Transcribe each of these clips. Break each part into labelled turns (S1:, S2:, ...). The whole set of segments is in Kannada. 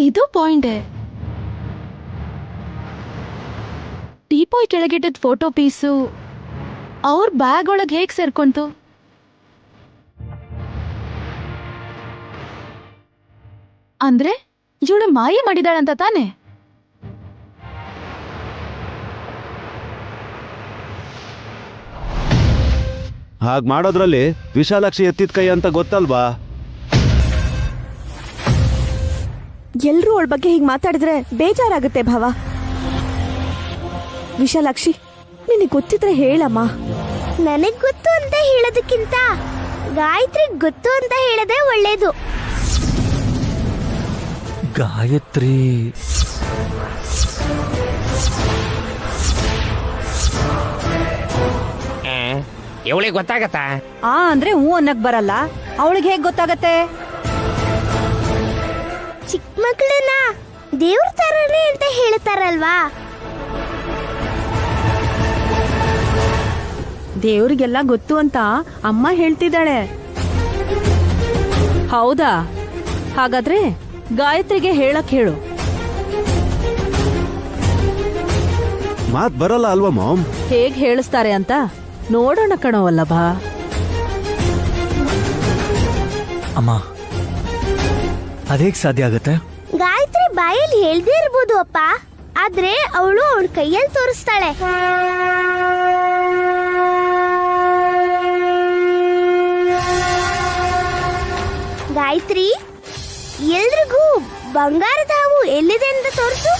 S1: ಇದು ಪಾಯಿಂಟೇ. ಟೀಪಾಯ್ ಕೆಳಗಿಟ್ಟಿದ್ ಫೋಟೋ ಪೀಸು ಅವ್ರ ಬ್ಯಾಗ್ ಒಳಗೆ ಹೇಗ್ ಸೇರ್ಕೊಂತು? ಅಂದ್ರೆ ಇವಳು ಮಾಯ ಮಾಡಿದಾಳಂತ ತಾನೆ?
S2: ಹಾಗೆ ಮಾಡೋದ್ರಲ್ಲಿ ವಿಶಾಲಾಕ್ಷಿ ಎತ್ತಿದ ಕೈ ಅಂತ ಗೊತ್ತಲ್ವಾ?
S3: ಎಲ್ರೂ ಅವಳ ಬಗ್ಗೆ ಹೀಗೆ ಮಾತಾಡಿದ್ರೆ ಬೇಜಾರಾಗುತ್ತೆ ಭಾವ. ವಿಶಾಲಾಕ್ಷಿ, ನಿನಗೆ ಗೊತ್ತಿದ್ರೆ ಹೇಳಮ್ಮ.
S4: ನನಗ್ ಗೊತ್ತು ಅಂತ ಹೇಳೋದಕ್ಕಿಂತ ಗಾಯತ್ರಿ ಗೊತ್ತು ಅಂತ ಹೇಳದೆ ಒಳ್ಳೇದು.
S5: ಗಾಯತ್ರಿ
S6: ಇವಳಿಗೆ ಗೊತ್ತಾಗತ್ತಾ?
S3: ಅಂದ್ರೆ ಹೂ ಅನ್ನಕ್ ಬರಲ್ಲ, ಅವಳಿಗೆ ಹೇಗ್ ಗೊತ್ತಾಗತ್ತೆ?
S4: ಚಿಕ್ಕ ಮಕ್ಕಳನ್ನ ದೇವ್ರ ತರನೇ ಅಂತ ಹೇಳ್ತಾರಲ್ವಾ?
S3: ದೇವ್ರಿಗೆಲ್ಲ ಗೊತ್ತು ಅಂತ ಅಮ್ಮ ಹೇಳ್ತಿದ್ದಾಳೆ. ಹೌದಾ? ಹಾಗಾದ್ರೆ ಗಾಯತ್ರಿಗೆ ಹೇಳಕ್ ಹೇಳು.
S2: ಮಾತ್ ಬರಲ್ಲ ಅಲ್ವಾ ಮಾಮ್?
S3: ಹೇಗ್ ಹೇಳಿಸ್ತಾರೆ ಅಂತ ನೋಡೋಣ ಕಣೋ ವಲ್ಲಭ.
S5: ಅಮ್ಮ, ಅದೇಗ್ ಸಾಧ್ಯ ಆಗತ್ತೆ?
S4: ಗಾಯತ್ರಿ ಬಾಯಲ್ಲಿ ಹೇಳ್ದೇ ಇರ್ಬೋದು ಅಪ್ಪ, ಆದ್ರೆ ಅವಳು ಅವಳ ಕೈಯಲ್ಲಿ ತೋರಿಸ್ತಾಳೆ. ಗಾಯತ್ರಿ, ಎಲ್ರಿಗೂ ಬಂಗಾರದ ಹಾವು ಎಲ್ಲಿದೆ ಅಂತ ತೋರಿಸು.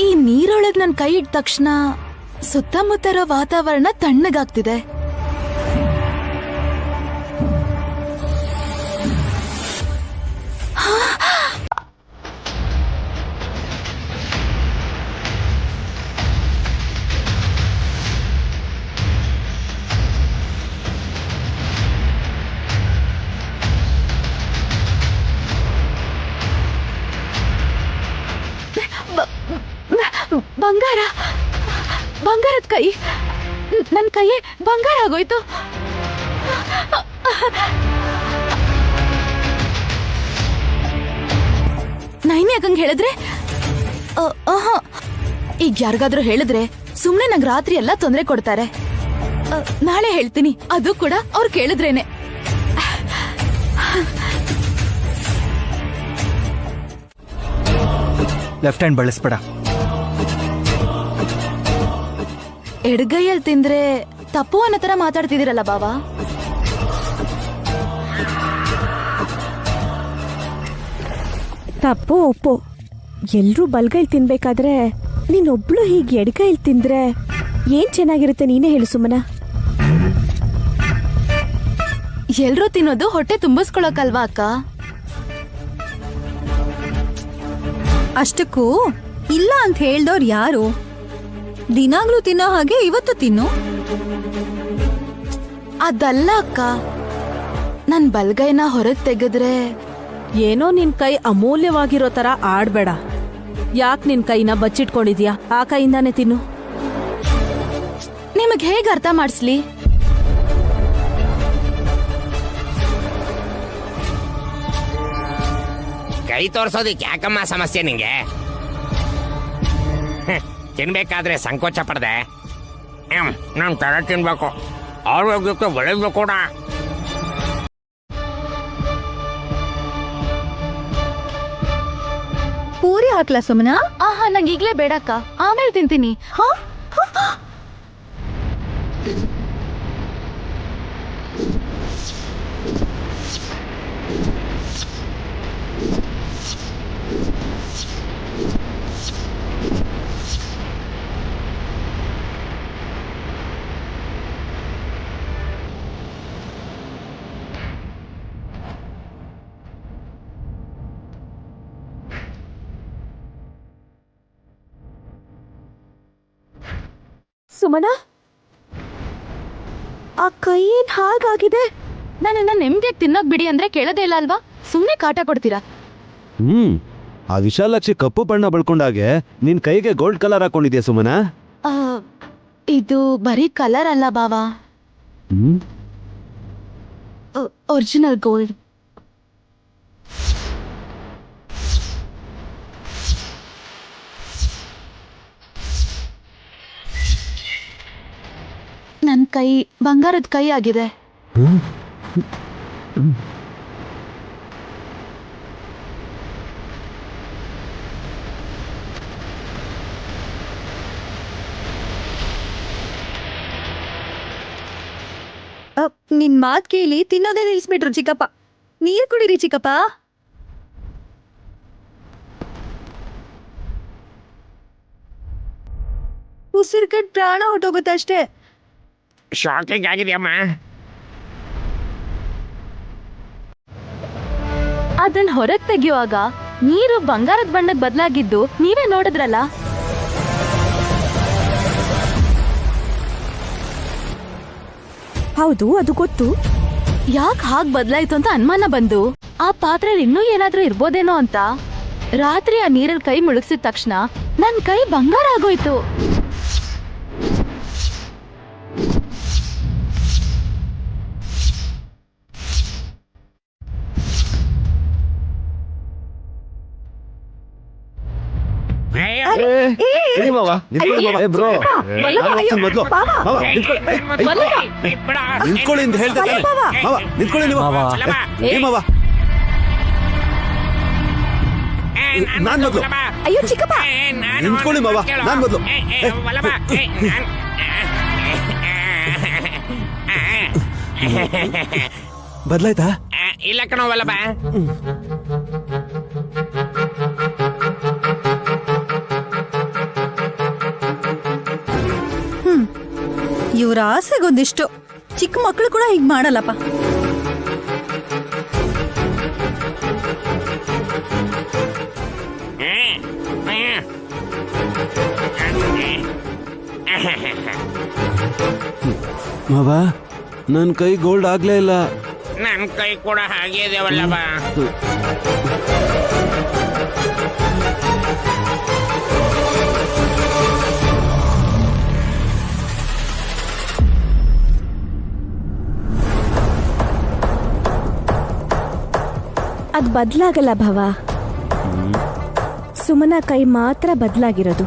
S1: ಈ ನೀರೊಳಗ್ ನನ್ ಕೈ ಇಟ್ಟ ತಕ್ಷಣ ಸುತ್ತಮುತ್ತಲ ವಾತಾವರಣ ತಣ್ಣಗಾಗ್ತಿದೆ. ಬಂಗಾರ, ಬಂಗಾರದ ಕೈ, ನನ್ನ ಕೈಯೇ ಬಂಗಾರ ಆಗೋಯ್ತು. ನೈನ್ ಯಾಕಂಗ್ ಹೇಳಿದ್ರೆ? ಈಗ ಯಾರಿಗಾದ್ರೂ ಹೇಳಿದ್ರೆ ಸುಮ್ನೆ ನಂಗೆ ರಾತ್ರಿ ಎಲ್ಲ ತೊಂದರೆ ಕೊಡ್ತಾರೆ. ನಾಳೆ ಹೇಳ್ತೀನಿ, ಅದು ಕೂಡ ಅವ್ರು ಕೇಳಿದ್ರೇನೆ.
S5: Left hand ಬಳಸ್ಬೇಡ.
S1: ಎಡಗೈಯಲ್ಲಿ ತಿಂದ್ರೆ ತಪ್ಪು ಅನ್ನೋ ತರ ಮಾತಾಡ್ತಿದ್ದೀರಲ್ಲ ಬಾವಾ.
S3: ತಪ್ಪು ಒಪ್ಪು, ಎಲ್ರೂ ಬಲ್ಗೈಲ್ ತಿನ್ಬೇಕಾದ್ರೆ ನೀನೊಬ್ಳು ಹೀಗೆ ಎಡಗೈಲ್ ತಿಂದ್ರೆ ಏನ್ ಚೆನ್ನಾಗಿರುತ್ತೆ ನೀನೇ ಹೇಳು ಸುಮ್ಮನ.
S1: ಎಲ್ರೂ ತಿನ್ನೋದು ಹೊಟ್ಟೆ ತುಂಬಿಸ್ಕೊಳಕಲ್ವಾ ಅಕ್ಕ?
S7: ಅಷ್ಟಕ್ಕೂ ಇಲ್ಲ ಅಂತ ಹೇಳ್ದವ್ರು ಯಾರು? ದಿನಾಗ್ಲೂ ತಿನ್ನೋ ಹಾಗೆ ಇವತ್ತು ತಿನ್ನು.
S1: ಅದಲ್ಲ ಅಕ್ಕ, ನನ್ ಬಲ್ಗೈನ ಹೊರಗ್ ತೆಗೆದ್ರೆ
S3: ಏನೋ ನಿನ್ ಕೈ ಅಮೂಲ್ಯವಾಗಿರೋ ತರ ಆಡ್ಬೇಡ. ಯಾಕೆ ನಿನ್ ಕೈನ ಬಚ್ಚಿಟ್ಕೊಂಡಿದ್ಯಾ? ಆ ಕೈಯಿಂದಾನೆ ತಿನ್ನು.
S1: ನಿಮಗ್ ಹೇಗ್ ಅರ್ಥ ಮಾಡಿಸ್ಲಿ?
S6: ಕೈ ತೋರ್ಸೋದಿಕ್ ಯಾಕಮ್ಮ ಸಮಸ್ಯೆ ನಿಂಗೆ? ತಿನ್ಬೇಕಾದ್ರೆ ಸಂಕೋಚ ಪಡ್ದೆ. ನಾನು ತರ ತಿನ್ಬೇಕು, ಆರೋಗ್ಯಕ್ಕೆ ಒಳ್ಳೇದು ಕೂಡ.
S7: ಪೂರಿ ಹಾಕ್ಲಾ ಸುಮನ?
S1: ನಂಗೆ ಈಗ್ಲೇ ಬೇಡಕ್ಕ, ಆಮೇಲೆ ತಿಂತೀನಿ.
S3: ಸುಮನ, ಆ ಕೈ ಏನ್ ಹಾಗಾಗಿದೆ?
S1: ನನ್ನನ್ನ ನೆಮ್ಮದಿಯಾಗಿ ತಿನ್ನೋಕ್ ಬಿಡಿ ಅಂದ್ರೆ ಕೇಳೋದೇ ಇಲ್ಲ ಅಲ್ವಾ? ಸುಮ್ನೆ ಕಾಟ ಕೊಡ್ತೀರಾ.
S2: ಆ ವಿಶಾಲಾಕ್ಷಿ ಕಪ್ಪು ಬಣ್ಣ ಬಳ್ಕೊಂಡಾಗೆ ನಿನ್ ಕೈಗೆ ಗೋಲ್ಡ್ ಕಲರ್ ಹಾಕೊಂಡಿದ್ಯಾ ಸುಮನ?
S1: ಆ, ಇದು ಬರೀ ಕಲರ್ ಅಲ್ಲ ಬಾವಾ, ಒರಿಜಿನಲ್ ಗೋಲ್ಡ್. ನನ್ ಕೈ ಬಂಗಾರದ ಕೈ ಆಗಿದೆ.
S7: ನಿನ್ ಮಾತ್ ಕೇಳಿ ತಿನ್ನೋದೇ ನಿಲ್ಸ್ಬಿಟ್ರು ಚಿಕ್ಕಪ್ಪ. ನೀರ್ ಕುಡೀರಿ ಚಿಕ್ಕಪ್ಪ. ಉಸಿರು ಕಟ್ ಪ್ರಾಣ ಹೊಟ್ಟೋಗುತ್ತಷ್ಟೇ.
S6: ಶಾಕಿಂಗ್ ಆಗಿದೆಯಮ್ಮ.
S1: ಅದನ್ನ ಹೊರಗ್ ತೆಗೆಯುವಾಗ ನೀರು ಬಂಗಾರದ ಬಣ್ಣಕ್ಕೆ ಬದಲಾಗಿದ್ದು ನೀವೇ ನೋಡಿದ್ರಲ್ಲ.
S3: ಹೌದು, ಅದು ಗೊತ್ತು.
S1: ಯಾಕೆ ಹಾಗ್ ಬದಲಾಯ್ತು ಅಂತ ಅನುಮಾನ ಬಂದು ಆ ಪಾತ್ರೆಲಿ ಇನ್ನೂ ಏನಾದ್ರೂ ಇರ್ಬೋದೇನೋ ಅಂತ ರಾತ್ರಿ ಆ ನೀರಲ್ಲಿ ಕೈ ಮುಳುಗಿಸಿದ ತಕ್ಷಣ ನನ್ ಕೈ ಬಂಗಾರ ಆಗೋಯ್ತು.
S2: ನಿಂತ್ಕೊಳ್ಳಿ ಅಂತ ಹೇಳ್ದೆ ತಾನೆ? ಮಾವ, ನಿಂತ್ಕೊಳ್ಳಿ ನೀವು.
S5: ಮಾವ.
S2: ಏ ಮಾವ, ನಾನ್ ಮೊದ್ಲು.
S3: ಅಯ್ಯೋ ಚಿಕ್ಕಪ್ಪ,
S2: ನಿಂತ್ಕೊಳ್ಳಿ ಮಾವ, ನಾನ್ ಮೊದ್ಲು. ಬದ್ಲಾಯ್ತಾ?
S6: ಇಲ್ಲ ಕಣೋ ವಲ್ಲಭ.
S7: ಇವ್ರ ಆಸೆಗೊಂದಿಷ್ಟು. ಚಿಕ್ಕ ಮಕ್ಕಳು ಕೂಡ ಹೀಗ್ ಮಾಡಲ್ಲಪ್ಪ.
S2: ಮಾವ, ನನ್ ಕೈ ಗೋಲ್ಡ್ ಆಗ್ಲೇ ಇಲ್ಲ.
S6: ನನ್ ಕೈ ಕೂಡ ಹಾಗೆ ಇದೆ ವಲ್ಲಭ.
S3: ಅದ್ ಬದ್ಲಾಗಲ್ಲ ಭವ. ಸುಮನ ಕೈ ಮಾತ್ರ ಬದ್ಲಾಗಿರೋದು.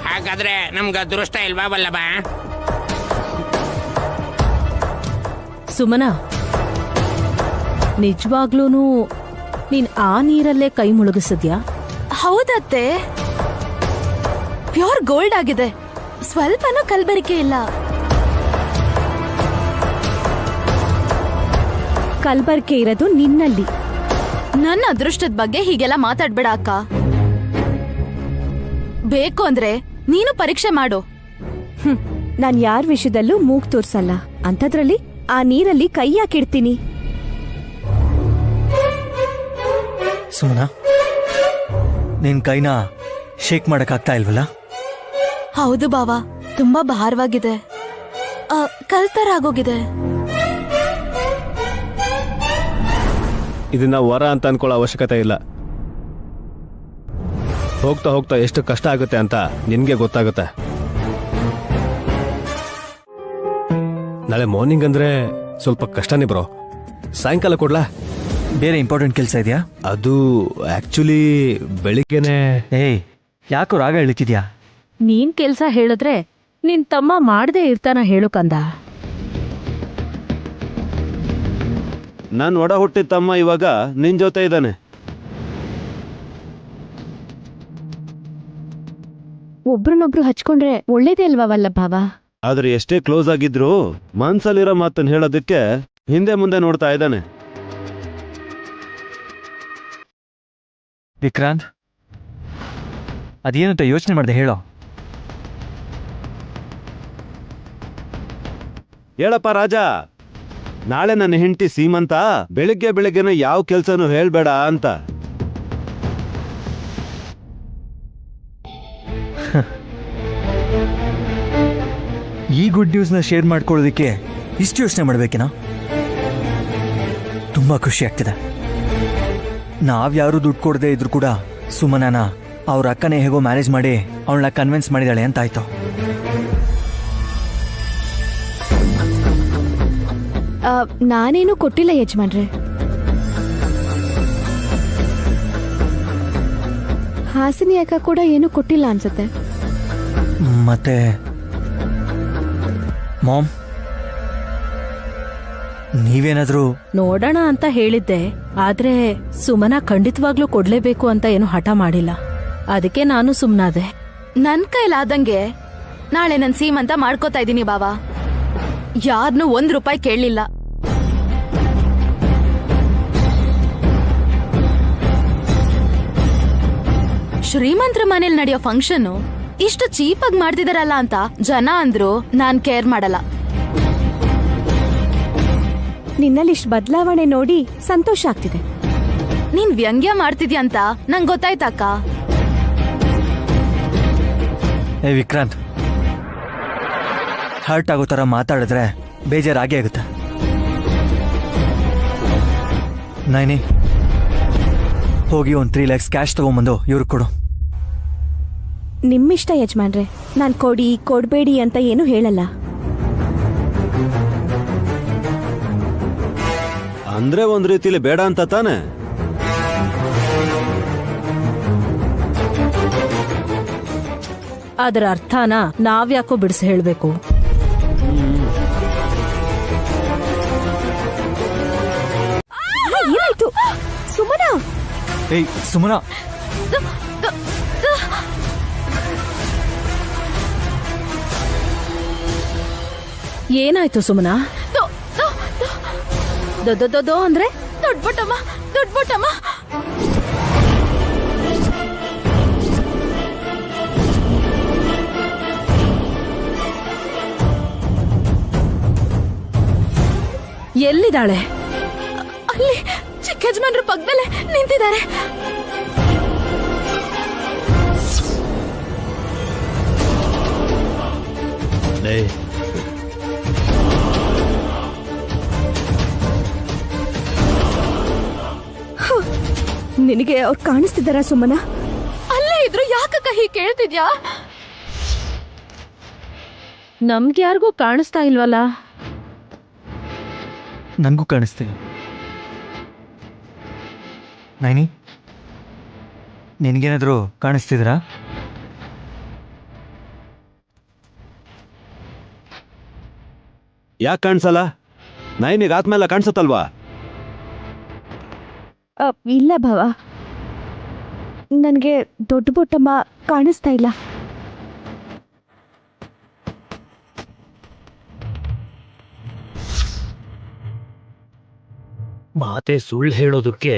S6: ಹಾಗಾದ್ರೆ ನಮ್ಗೆ ಅದೃಷ್ಟ ಇಲ್ವಾ ವಲ್ಲಭ?
S8: ಸುಮನ, ನಿಜವಾಗ್ಲೂನು ನೀನ್ ಆ ನೀರಲ್ಲೇ ಕೈ ಮುಳುಗಿಸಿದ್ಯಾ?
S1: ಹೌದತ್ತೆ, ಪ್ಯೂರ್ ಗೋಲ್ಡ್ ಆಗಿದೆ. ಸ್ವಲ್ಪನೂ ಕಲ್ಬರಿಕೆ ಇಲ್ಲ.
S3: ಕಲ್ಬರ್ಕೆ ಇರೋದು ನಿನ್ನಲ್ಲಿ.
S1: ನನ್ನ ಅದೃಷ್ಟದ ಬಗ್ಗೆ ಹೀಗೆಲ್ಲ ಮಾತಾಡ್ಬೇಡ ಅಕ್ಕ. ಬೇಕು ಅಂದ್ರೆ ನೀನು ಪರೀಕ್ಷೆ ಮಾಡು.
S3: ನಾನ್ ಯಾರ ವಿಷಯದಲ್ಲೂ ಮೂಗ್ ತೋರ್ಸಲ್ಲ. ಅಂಥದ್ರಲ್ಲಿ ಆ ನೀರಲ್ಲಿ ಕೈ ಯಾಕಿಡ್ತೀನಿ?
S5: ಸುಮನ, ನಿನ್ ಕೈನ ಶೇಕ್ ಮಾಡಕ್ಕಾಗ್ತಾ ಇಲ್ವಲ್ಲ?
S1: ಹೌದು ಬಾವಾ, ತುಂಬಾ ಭಾರವಾಗಿದೆ. ಕಲ್ತರ ಆಗೋಗಿದೆ.
S2: ಇದನ್ನ ವರ ಅಂತ ಅನ್ಕೊಳ್ಳೋ ಅವಶ್ಯಕತೆ ಇಲ್ಲ. ಹೋಗ್ತಾ ಹೋಗ್ತಾ ಎಷ್ಟು ಕಷ್ಟ ಆಗುತ್ತೆ ಅಂತ ನಿನ್ಗೆ ಗೊತ್ತಾಗುತ್ತೆ. ನಾಳೆ ಮಾರ್ನಿಂಗ್ ಅಂದ್ರೆ ಸ್ವಲ್ಪ ಕಷ್ಟನೇ ಬ್ರೋ. ಸಾಯಂಕಾಲ ಕೊಡ್ಲಾ?
S5: ಬೇರೆ ಇಂಪಾರ್ಟೆಂಟ್ ಕೆಲಸ ಇದೆಯಾ?
S2: ಅದು ಆಕ್ಚುಲಿ ಬೆಳಿಗ್ಗೆನೆ.
S5: ಏಯ್, ಯಾಕೋ ರಾಗ ಇಳಿತಿದ್ಯಾ?
S8: ನೀನ್ ಕೆಲ್ಸ ಹೇಳಿದ್ರೆ ನಿನ್ ತಮ್ಮ ಮಾಡದೇ ಇರ್ತಾನ ಹೇಳು ಕಂದ.
S2: ನಾನು ಒಡ ಹುಟ್ಟಿದ ತಮ್ಮ ಇವಾಗ ನಿನ್ ಜೊತೆ ಇದ್ದಾನೆ.
S3: ಒಬ್ರನ್ನೊಬ್ರು ಹಚ್ಕೊಂಡ್ರೆ ಒಳ್ಳೇದೇ ಅಲ್ವಾ ವಲ್ಲಭಾವ?
S2: ಆದ್ರೆ ಎಷ್ಟೇ ಕ್ಲೋಸ್ ಆಗಿದ್ರು ಮನ್ಸಲ್ಲಿರೋ ಮಾತನ್ನ ಹೇಳೋದಕ್ಕೆ ಹಿಂದೆ ಮುಂದೆ ನೋಡ್ತಾ ಇದ್ದಾನೆ.
S5: ವಿಕ್ರಾಂತ್, ಅದೇನಂತ ಯೋಚನೆ ಮಾಡ್ದೆ ಹೇಳೋ.
S2: ಹೇಳಪ್ಪ ರಾಜ, ನಾಳೆ ನನ್ನ ಹೆಂಡತಿ ಸೀಮಂತ. ಬೆಳಿಗ್ಗೆ ಬೆಳಿಗ್ಗೆನ ಯಾವ ಕೆಲ್ಸನೂ ಹೇಳ್ಬೇಡ ಅಂತ.
S5: ಈ ಗುಡ್ ನ್ಯೂಸ್ನ ಶೇರ್ ಮಾಡ್ಕೊಳ್ಳೋದಕ್ಕೆ ಇಷ್ಟು ಯೋಚನೆ ಮಾಡ್ಬೇಕೇನೋ? ತುಂಬಾ ಖುಷಿ ಆಗ್ತಿದೆ. ನಾವ್ಯಾರು ದುಡ್ಡು ಕೊಡದೆ ಇದ್ರು ಕೂಡ ಸುಮನನ ಅವ್ರ ಅಕ್ಕನೇ ಹೇಗೋ ಮ್ಯಾನೇಜ್ ಮಾಡಿ ಅವಳನ್ನ ಕನ್ವಿನ್ಸ್ ಮಾಡಿದಾಳೆ ಅಂತಾಯ್ತು.
S3: ನಾನೇನು ಕೊಟ್ಟಿಲ್ಲ ಯಜಮಾನ್ರೆ. ಹಾಸಿನಿ ಅಕ್ಕ ಕೂಡ ಏನು ಕೊಟ್ಟಿಲ್ಲ ಅನ್ಸುತ್ತೆ.
S5: ಮತ್ತೆ ಮಾಮ್, ನೀವೇನಾದ್ರೂ
S8: ನೋಡೋಣ ಅಂತ ಹೇಳಿದ್ದೆ, ಆದ್ರೆ ಸುಮನ ಖಂಡಿತವಾಗ್ಲೂ ಕೊಡ್ಲೇಬೇಕು ಅಂತ ಏನು ಹಠ ಮಾಡಿಲ್ಲ. ಅದಕ್ಕೆ ನಾನು ಸುಮ್ನಾದೆ.
S1: ನನ್ ಕೈಲಾದಂಗೆ ನಾಳೆ ನನ್ ಸೀಮಂತ ಮಾಡ್ಕೋತಾ ಇದೀನಿ ಬಾವಾ. ಯಾರನ್ನೂ ₹1 ಕೇಳಲಿಲ್ಲ. ಶ್ರೀಮಂತರ ಮನೇಲಿ ನಡೆಯೋ ಫಂಕ್ಷನ್ ಇಷ್ಟು ಚೀಪಾಗಿ ಮಾಡ್ತಿದಾರಲ್ಲ ಅಂತ ಜನ ಅಂದ್ರು ನಾನ್ ಕೇರ್ ಮಾಡಲ್ಲ.
S3: ನಿನ್ನಲ್ಲಿ ಇಷ್ಟು ಬದಲಾವಣೆ ನೋಡಿ ಸಂತೋಷ ಆಗ್ತಿದೆ.
S1: ನೀನ್ ವ್ಯಂಗ್ಯ ಮಾಡ್ತಿದ್ಯಾ ಅಂತ ನಂಗ್ ಗೊತ್ತಾಯ್ತಕ್ಕ.
S5: ಏ ವಿಕ್ರಾಂತ್, ಹರ್ಟ್ ಆಗೋ ಥರ ಮಾತಾಡಿದ್ರೆ ಬೇಜಾರಾಗೇ ಆಗುತ್ತೆ. ನೈನಿ, ಹೋಗಿ ಒಂದು 3 lakhs ಕ್ಯಾಶ್ ತಗೊಂಬಂದು ಇವ್ರಿಗೆ ಕೊಡು.
S3: ನಿಮ್ಮಿಷ್ಟ ಯಜಮಾನ್ರೆ, ನಾನ್ ಕೊಡಿ ಕೊಡ್ಬೇಡಿ ಅಂತ ಏನು ಹೇಳಲ್ಲ.
S2: ಅಂದ್ರೆ ಒಂದ್ ರೀತಿಲಿ ಬೇಡ ಅಂತ ತಾನೆ?
S8: ಅದರ ಅರ್ಥನ ನಾವ್ಯಾಕೋ ಬಿಡಿಸಿ ಹೇಳ್ಬೇಕು?
S3: ಏನಾಯ್ತು ಸುಮನಾ?
S5: ಏಯ್ ಸುಮನಾ,
S8: ಏನಾಯ್ತು ಸುಮನಾ? ದೊ ಅಂದ್ರೆ
S1: ದೊಡ್ಡಬುಟ್ಟಮ್ಮ, ದೊಡ್ಡಬುಟ್ಟಮ್ಮ.
S8: ಎಲ್ಲಿದ್ದಾಳೆ?
S1: ಅಲ್ಲಿ ಚಿಕ್ಕ ಯಜಮಾನ್ರ ಪಕ್ಕದಲ್ಲೇ ನಿಂತಿದ್ದಾರೆ.
S3: ನಿನಗೆ ಅವ್ರು ಕಾಣಿಸ್ತಿದ್ದಾರಾ ಸುಮನಾ?
S1: ಅಲ್ಲೇ ಇದ್ರು ಯಾಕಕ್ಕ ಹೀಗೆ ಕೇಳ್ತಿದ್ಯಾ?
S8: ನಮ್ಗೆ ಯಾರಿಗೂ ಕಾಣಿಸ್ತಾ ಇಲ್ವಲ್ಲ?
S5: ನನಗೂ ಕಾಣಿಸ್ತೀವಿ. ನೈನಿ, ನಿನಗೇನಾದರೂ ಕಾಣಿಸ್ತಿದ್ರಾ?
S2: ಯಾಕೆ ಕಾಣಿಸಲ್ಲ? ನೈನಿಗೆ ಆತ್ಮೆಲ್ಲ ಕಾಣಿಸುತ್ತಲ್ವಾ?
S3: ಇಲ್ಲ ಭಾವ, ನನಗೆ ದೊಡ್ಡ ಬೊಟ್ಟಮ್ಮ ಕಾಣಿಸ್ತಾ ಇಲ್ಲ.
S9: ಮಾತೆ ಸುಳ್ಳು ಹೇಳೋದಕ್ಕೆ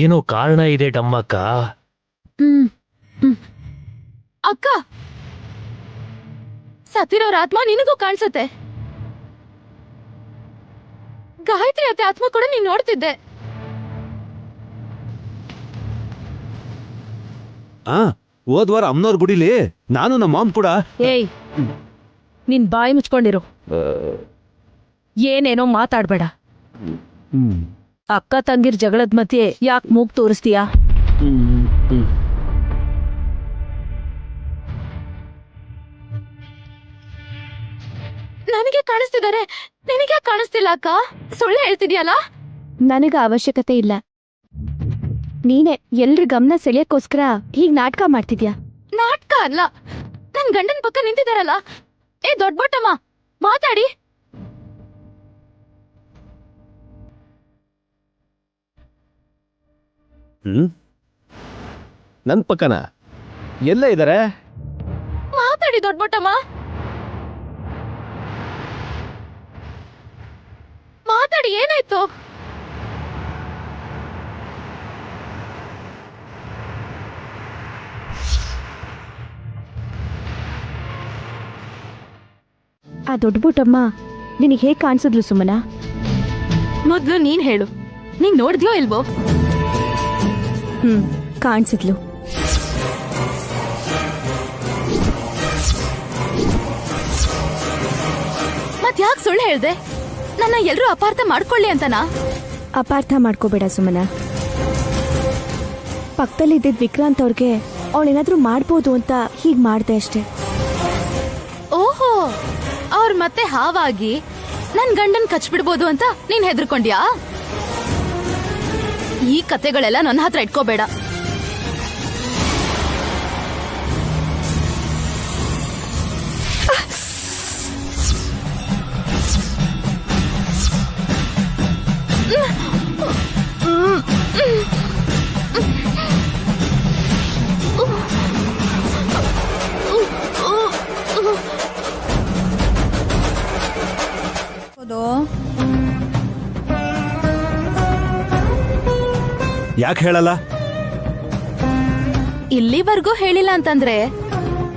S9: ಏನೋ ಕಾರಣ ಇದೆ ಡಮ್ಮಕ್ಕ.
S1: ಅಕ್ಕ, ಸತ್ತಿರೋರ ಆತ್ಮ ನಿನಗೂ ಕಾಣಿಸುತ್ತೆ. ಗಾಯತ್ರಿ ಅತ್ತೆ ಆತ್ಮ ಕೂಡ ನೀನ್ ನೋಡ್ತಿದ್ದೆ.
S2: ಹೋದ್ವಾರ ಅಮ್ಮನವ್ರ ಗುಡಿಲಿ ನಾನು ನಮ್ಮ ಮಾಮ್ ಕೂಡ.
S8: ಏಯ್, ನಿನ್ ಬಾಯಿ ಮುಚ್ಕೊಂಡಿರು. ಏನೇನೋ ಮಾತಾಡ್ಬೇಡ. ಅಕ್ಕ ತಂಗಿರ್ ಜಗಳದ ಮಧ್ಯೆ ಯಾಕೆ ಮೂಗ್ ತೋರಿಸ್ತೀಯಾ?
S1: ನನಗೆ ಕಾಣಿಸ್ತಿದ್ದಾರೆ, ನಿನಗೆ ಕಾಣಿಸ್ತಿಲ್ಲ ಅಕ್ಕ. ಸುಳ್ಳು ಹೇಳ್ತಿದ್ಯಲ್ಲ?
S3: ನನಗ ಅವಶ್ಯಕತೆ ಇಲ್ಲ. ನೀನೆ ಎಲ್ರ ಗಮನ ಸೆಳೆಯಕ್ಕೋಸ್ಕರ ಹೀಗ್ ನಾಟಕ ಮಾಡ್ತಿದ್ಯಾ.
S1: ನಾಟಕ ಅಲ್ಲ, ನನ್ ಗಂಡನ್ ಪಕ್ಕ ನಿಂತಿದಾರಲ್ಲ. ಏ ದೊಡ್ಡಬೊಟ್ಟಮ್ಮ, ಮಾತಾಡಿ.
S9: ನನ್ ಪಕ್ಕನ ಎಲ್ಲ ಇದಾರೆ?
S1: ಮಾತಾಡಿ ದೊಡ್ಡಬೊಟ್ಟಮ್ಮ, ಮಾತಾಡಿ. ಏನಾಯ್ತು?
S3: ಆ ದೊಡ್ಡಬುಟ್ಟಮ್ಮ ನಿನಗೆ ಹೇಗೆ ಕಾಣಿಸಿದ್ಲು ಸುಮನಾ?
S1: ಮೊದ್ಲು ನೀನ್ ಹೇಳು, ನೀನ್ ನೋಡ್ದ್ಯೋ ಇಲ್ವೋ?
S3: ಕಾಣಿಸಿದ್ಲು.
S1: ಮತ್ ಯಾಕೆ ಸುಳ್ಳು ಹೇಳ್ದೆ? ನನ್ನ ಎಲ್ರೂ ಅಪಾರ್ಥ ಮಾಡ್ಕೊಳ್ಳಿ ಅಂತನಾ?
S3: ಅಪಾರ್ಥ ಮಾಡ್ಕೋಬೇಡ ಸುಮನ. ಪಕ್ಕದಲ್ಲಿ ಇದ್ದಿದ್ ವಿಕ್ರಾಂತ್ ಅವ್ರಿಗೆ ಅವಳೇನಾದ್ರೂ ಮಾಡ್ಬೋದು ಅಂತ ಹೀಗ್ ಮಾಡ್ದೆ ಅಷ್ಟೇ.
S1: ಓಹೋ, ಅವ್ರ ಮತ್ತೆ ಹಾವಾಗಿ ನನ್ ಗಂಡನ್ ಕಚ್ಬಿಡ್ಬೋದು ಅಂತ ನೀನ್ ಹೆದರ್ಕೊಂಡ್ಯಾ? ಈ ಕತೆಗಳೆಲ್ಲ ನನ್ನ ಹತ್ರ ಇಟ್ಕೋಬೇಡ.
S2: ಯಾಕೆ ಹೇಳಲ್ಲ?
S1: ಇಲ್ಲಿವರೆಗೂ ಹೇಳಿಲ್ಲ ಅಂತಂದ್ರೆ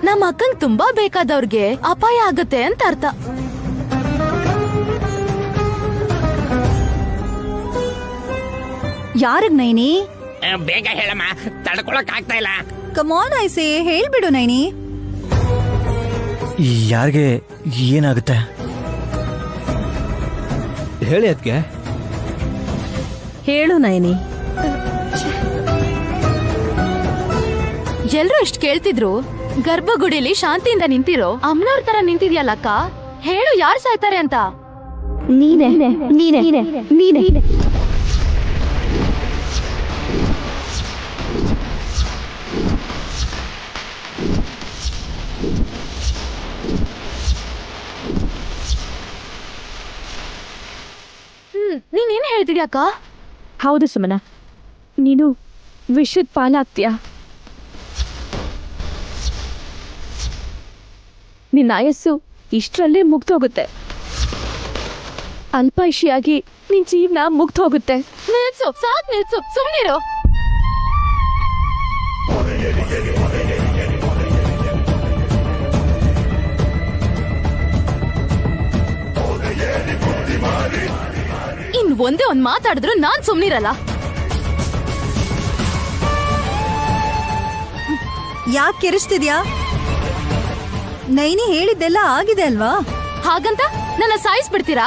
S1: ನಮ್ಮ ಅಕ್ಕಂಗ್ ತುಂಬಾ ಬೇಕಾದವ್ರಿಗೆ ಅಪಾಯ ಆಗುತ್ತೆ ಅಂತ ಅರ್ಥ.
S7: ಯಾರಿಗ್ ನೈನಿ?
S6: ಬೇಗ ಹೇಳಮ್ಮ, ತಡ್ಕೊಳಕ್ ಆಗ್ತಾ ಇಲ್ಲ.
S7: ಕಮಾನ್ ಐಸೆ, ಹೇಳ್ಬಿಡು ನೈನಿ.
S5: ಯಾರಿಗೆ ಏನಾಗುತ್ತೆ?
S2: ಹೇಳಿ ಅದಕ್ಕೆ.
S8: ಹೇಳು ನಯನಿ.
S1: ಎಲ್ರು ಇಷ್ಟ ಕೇಳ್ತಿದ್ರು, ಗರ್ಭಗುಡಿಲಿ ಶಾಂತಿಯಿಂದ ನಿಂತಿರೋ ಅಮ್ಮನವ್ರ ತರ ನಿಂತಿದ್ಯಲ್ಲಕ್ಕ, ಹೇಳು ಯಾರು ಸಾಯ್ತಾರೆ ಅಂತ.
S3: ನೀನೆ ನೀನೆ ನೀನೆ.
S1: ನೀನೇನ್ ಹೇಳ್ತಿದ್ಯಾಕ?
S3: ಹೌದು ಸುಮನ, ನೀನು ವಿಷದ ಪಾಲಾಗ್ತೀಯ. ನಿನ್ನ ಆಯಸ್ಸು ಇಷ್ಟರಲ್ಲೇ ಮುಗ್ದೋಗುತ್ತೆ. ಅಲ್ಪಾಯುಷಿಯಾಗಿ ನಿನ್ ಜೀವನ ಮುಗ್ದೋಗುತ್ತೆ.
S1: ನಿಲ್ಸು, ಸಾಕ್ ನಿಲ್ಸು, ಸುಮ್ನಿರು. ಇನ್ ಒಂದೇ ಒಂದ್ ಮಾತಾಡಿದ್ರು ನಾನ್ ಸುಮ್ನಿರಲ್ಲ.
S7: ಯಾಕೆ ಕೆರಿಸ್ತಿದ್ಯಾ? ನೈನಿ ಹೇಳಿದ್ದೆಲ್ಲ ಆಗಿದೆ ಅಲ್ವಾ?
S1: ಹಾಗಂತ ನನ್ನ ಸಾಯಿಸ್ಬಿಡ್ತೀರಾ?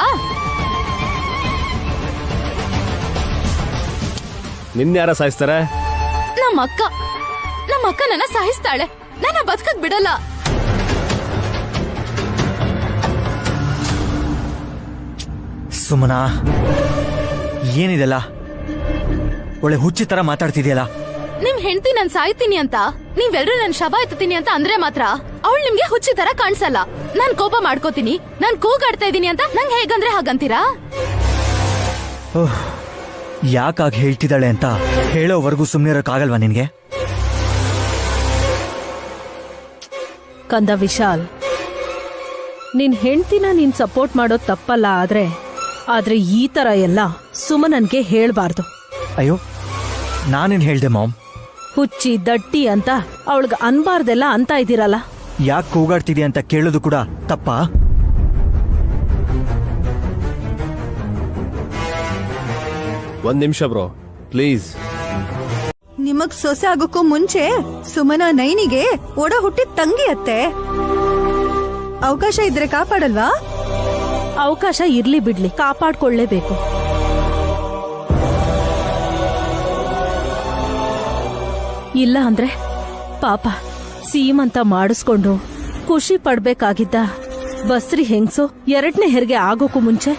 S2: ನಿನ್ಯಾರ ಸಾಯಿಸ್ತಾರೆ?
S1: ನಮ್ಮ ಅಕ್ಕ ನನ್ನ ಸಾಯಿಸ್ತಾಳೆ. ನನ್ನ ಬದುಕಕ್ ಬಿಡಲ್ಲ.
S5: ಸುಮನಾ, ಏನಿದೆಲ್ಲ? ಒಳ್ಳೆ ಹುಚ್ಚಿ ತರ ಮಾತಾಡ್ತಿದ್ಯಲ್ಲ.
S1: ನಿಮ್ ಹೆಂಡತಿ ನಾನ್ ಸಾಯ್ತೀನಿ ಅಂತ, ನೀವೆಲ್ರೂ ನನ್ ಶವ ಎತ್ತೀನಿ ಅಂತ ಅಂದ್ರೆ ಮಾತ್ರ ಅವಳು ನಿಮ್ಗೆ ಹುಚ್ಚಿ ತರ ಕಾಣಿಸಲ್ಲ. ನಾನ್ ಕೋಪ ಮಾಡ್ಕೋತೀನಿ, ನಾನ್ ಕೂಗಾಡ್ತಾ ಇದೀನಿ ಅಂತ ನಂಗೆ ಹೇಗಂದ್ರೆ ಹಾಗಂತೀರಾ?
S5: ಓಹ್, ಯಾಕಾಗ ಹೇಳ್ತಿದ್ದಾಳೆ ಅಂತ ಹೇಳೋವರೆಗೂ ಸುಮ್ಮನಿರೋಕ್ಕಾಗಲ್ವಾ ನಿನ್ಗೆ?
S8: ಕಂದ ವಿಶಾಲ್, ನಿನ್ ಹೆಂಡ್ತಿನ ನೀನ್ ಸಪೋರ್ಟ್ ಮಾಡೋದ್ ತಪ್ಪಲ್ಲ, ಆದ್ರೆ ಈ ತರ ಎಲ್ಲ ಸುಮನನ್ಗೆ ಹೇಳ್ಬಾರ್ದು.
S5: ಅಯ್ಯೋ, ನಾನೇನ್ ಹೇಳ್ದೆ ಮಾಮ್?
S8: ಹುಚ್ಚಿ ದಟ್ಟಿ ಅಂತ ಅವಳಿಗೆ ಅನ್ಬಾರ್ದೆಲ್ಲ ಅಂತ ಇದ್ದೀರಲ್ಲ.
S5: ಯಾಕೆ ಕೂಗಾಡ್ತಿದ್ಯಾ ಅಂತ ಕೇಳೋದು ಕೂಡ ತಪ್ಪಾ?
S2: ಒಂದ್ ನಿಮಿಷ ಬ್ರೋ, ಪ್ಲೀಸ್.
S7: ನಿಮಗ್ ಸೊಸೆ ಆಗೋಕ್ಕೂ ಮುಂಚೆ ಸುಮನ ನೈನಿಗೆ ಒಡ ಹುಟ್ಟಿದ ತಂಗಿ ಅತ್ತೆ. ಅವಕಾಶ ಇದ್ರೆ ಕಾಪಾಡಲ್ವಾ?
S8: ಅವಕಾಶ ಇರ್ಲಿ ಬಿಡ್ಲಿ, ಕಾಪಾಡ್ಕೊಳ್ಳೇಬೇಕು. ಇಲ್ಲ ಅಂದ್ರೆ ಪಾಪ ಸೀಮಂತ ಮಾಡಿಸ್ಕೊಂಡು ಖುಷಿ ಪಡ್ಬೇಕಾಗಿದ್ದ ಬಸ್ರಿ ಹೆಂಗ್ಸು 2ನೇ ಹೆರಿಗೆ ಆಗೋಕ್ಕೂ ಮುಂಚೆ